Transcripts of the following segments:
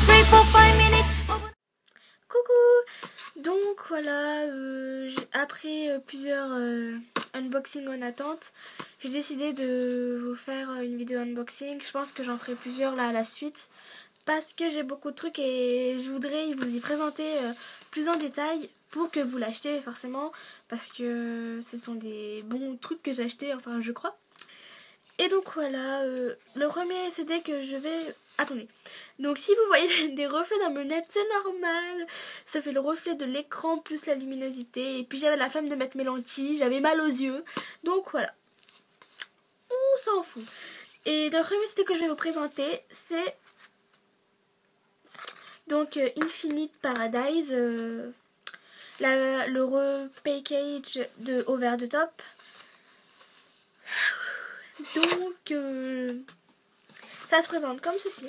3, 4, 5 minutes. Coucou. Donc voilà, après plusieurs unboxings en attente, j'ai décidé de vous faire une vidéo unboxing. Je pense que j'en ferai plusieurs là à la suite parce que j'ai beaucoup de trucs et je voudrais vous y présenter plus en détail pour que vous l'achetez forcément, parce que ce sont des bons trucs que j'ai achetés, enfin je crois. Et donc voilà, le premier CD que je vais... Attendez, donc si vous voyez des reflets dans mes lunettes, c'est normal. Ça fait le reflet de l'écran plus la luminosité. Et puis j'avais la flemme de mettre mes lentilles, j'avais mal aux yeux. Donc voilà, on s'en fout. Et le premier CD que je vais vous présenter, c'est donc Infinite Paradise, le repackage de Over the Top. Donc ça se présente comme ceci.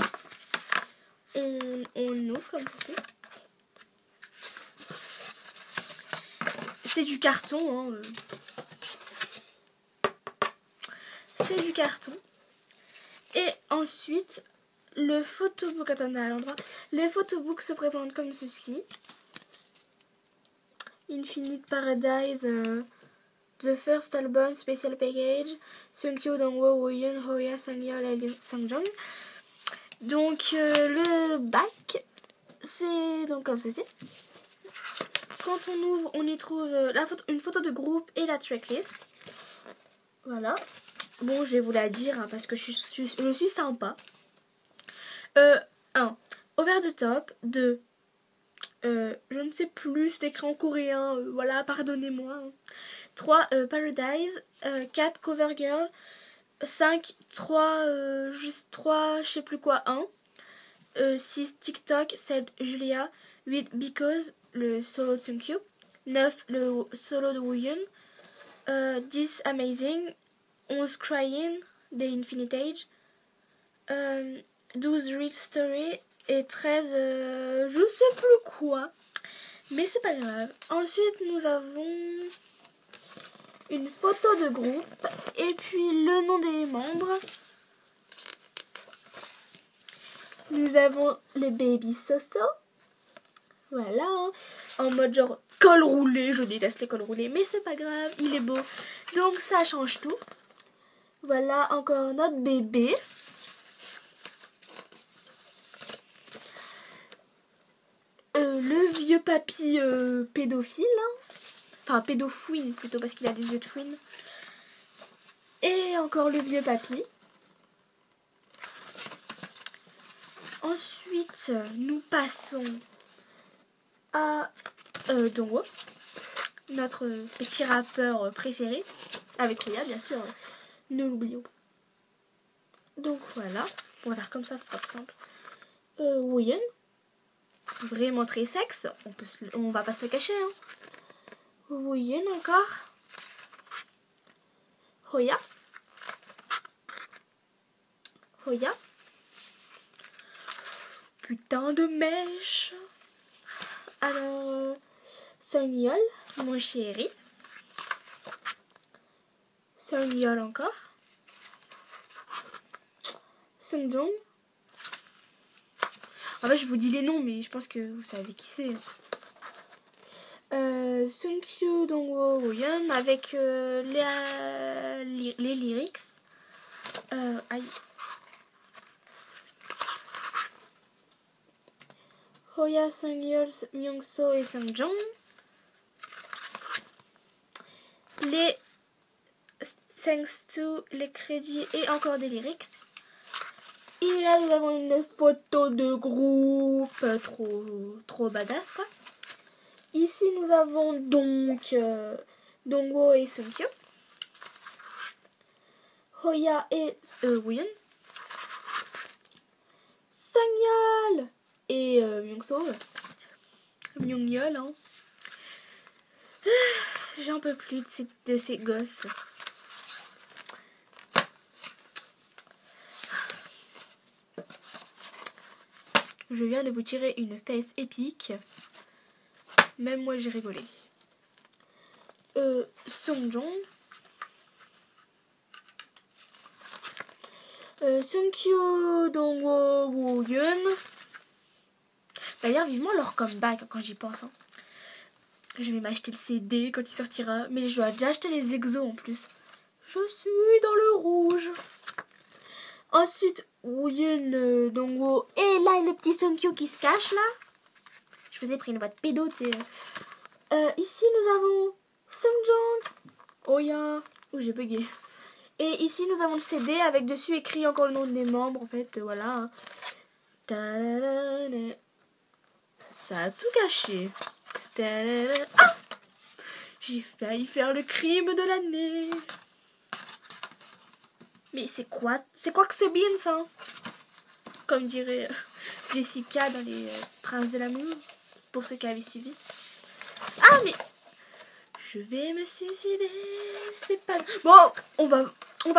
On ouvre comme ceci. C'est du carton, hein. C'est du carton. Et ensuite, le photobook, attendez à l'endroit. Le photobook se présente comme ceci. Infinite Paradise, The First Album Special Package, Seungkyu, Dongwo, Woyun, Hoya, Sangyol et Sangjong. Donc le bac, c'est donc comme ceci. Quand on ouvre, on y trouve une photo de groupe et la tracklist. Voilà. Bon, je vais vous la dire hein, parce que je suis sympa. 1. Over the Top. 2. Je ne sais plus, c'est écrit en coréen. Voilà, pardonnez-moi. 3. Paradise. 4. Cover Girl. 5. 3. Juste 3, je sais plus quoi, 1. 6. TikTok. 7. Julia. 8. Because, le solo de Seungkyu. 9. Le solo de Woyun. 10. Amazing. 11. Crying, The Infinite Age. 12. Real Story. Et 13. Je sais plus quoi. Mais c'est pas grave. Ensuite, nous avons une photo de groupe. Et puis le nom des membres. Nous avons le Baby Soso. Voilà. Hein. En mode genre col roulé. Je déteste les cols roulés. Mais c'est pas grave. Il est beau. Donc ça change tout. Voilà encore notre bébé. Le vieux papy pédophile. Hein. Enfin pédofouine plutôt parce qu'il a des yeux de fouine. Et encore le vieux papy. Ensuite, nous passons à Dongwo, notre petit rappeur préféré. Avec Ria bien sûr. Ne l'oublions pas. Donc voilà, on va faire comme ça sera plus simple. Woyun, vraiment très sexe, on va pas se cacher. Hein. Woyun encore. Hoya. Hoya. Putain de mèche. Alors, Sangyol, mon chéri. Sangyol encore. Sangjong. En fait, je vous dis les noms, mais je pense que vous savez qui c'est. Seungkyu, Dongwo, Woyun avec les lyrics. Aïe. Hoya, Sangyol, Myungso et Sangjong. Les thanks to, les crédits et encore des lyrics. Et là, nous avons une photo de groupe trop badass, quoi. Ici, nous avons donc Dongwo et Seungkyu. Hoya et Woyun. Sangyol et Myungso. Myungyol, hein. J'en peux plus de ces gosses. Je viens de vous tirer une fesse épique. Même moi j'ai rigolé. Sangjong. Seungkyu, Dongwo, Woyun. D'ailleurs, vivement leur comeback quand j'y pense. Hein. Je vais m'acheter le CD quand il sortira. Mais je dois déjà acheter les exos en plus. Je suis dans le rouge. Ensuite, Wooyun Dongwo. Et là, le petit Sungkyu qui se cache là. Je vous ai pris une boîte pédo, tu sais. Ici, nous avons Sungjong. Oya. Oh, j'ai bugué. Et ici, nous avons le CD avec dessus écrit encore le nom des membres. En fait, voilà. Ça a tout gâché. Ah! J'ai failli faire le crime de l'année. Mais c'est quoi que c'est bien ça? Comme dirait Jessica dans les Princes de l'amour. Pour ceux qui avaient suivi. Ah mais je vais me suicider. C'est pas... Bon, on va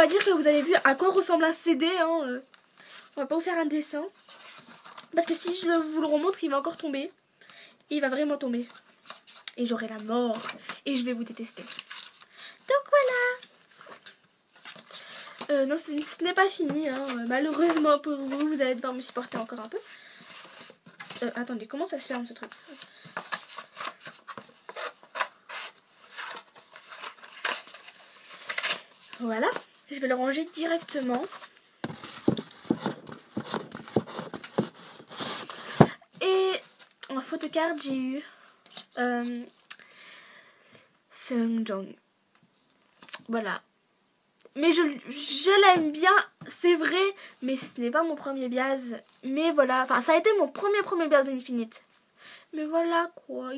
dire que vous avez vu à quoi ressemble un CD. Hein. On va pas vous faire un dessin. Parce que si je vous le remontre, il va encore tomber. Il va vraiment tomber. Et j'aurai la mort. Et je vais vous détester. Donc voilà. Non, ce n'est pas fini. Hein. Malheureusement pour vous, vous allez devoir me supporter encore un peu. Attendez, comment ça se ferme ce truc? Voilà. Je vais le ranger directement. Et en photocard, j'ai eu Sungjong. Voilà. Mais je l'aime bien, c'est vrai, mais ce n'est pas mon premier biase. Mais voilà, enfin ça a été mon premier biase d'Infinite. Mais voilà quoi,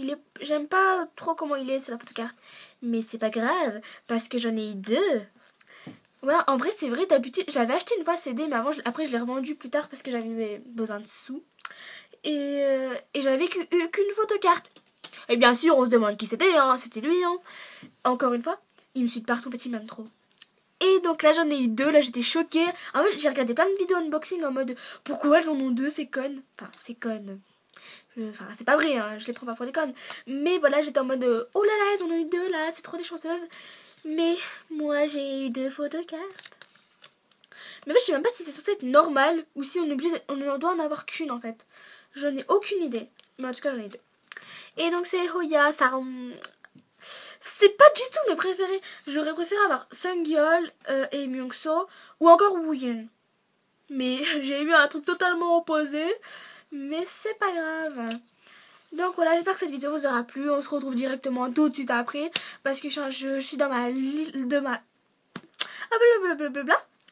j'aime pas trop comment il est sur la photocarte. Mais c'est pas grave, parce que j'en ai eu deux. Ouais, en vrai c'est vrai, d'habitude, j'avais acheté une fois CD, mais après je l'ai revendu plus tard parce que j'avais besoin de sous. Et j'avais eu qu'une photocarte. Et bien sûr, on se demande qui c'était, hein, c'était lui. Hein. Encore une fois, il me suit de partout, petit même trop. Et donc là j'en ai eu deux, là j'étais choquée. En fait j'ai regardé plein de vidéos unboxing en mode pourquoi elles en ont deux, c'est conne. Enfin c'est conne. Enfin c'est pas vrai, hein, je les prends pas pour des connes. Mais voilà j'étais en mode oh là là elles en ont eu deux là, c'est trop des chanceuses. Mais moi j'ai eu deux photocartes. Mais en fait je sais même pas si c'est censé être normal ou si on en doit en avoir qu'une en fait. J'en ai aucune idée. Mais en tout cas j'en ai deux. Et donc c'est Hoya, ça rend... C'est pas du tout mes préférés. J'aurais préféré avoir Sungyol et Myungso ou encore Wooyun. Mais j'ai eu un truc totalement opposé. Mais c'est pas grave. Donc voilà, j'espère que cette vidéo vous aura plu. On se retrouve directement tout de suite après. Parce que je suis dans ma...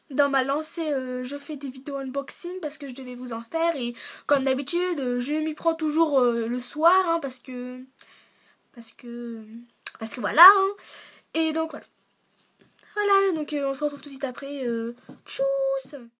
Dans ma lancée, je fais des vidéos unboxing parce que je devais vous en faire. Et comme d'habitude, je m'y prends toujours le soir. Hein, parce que voilà. Hein. Et donc voilà. Voilà, donc on se retrouve tout de suite après. Tchuss!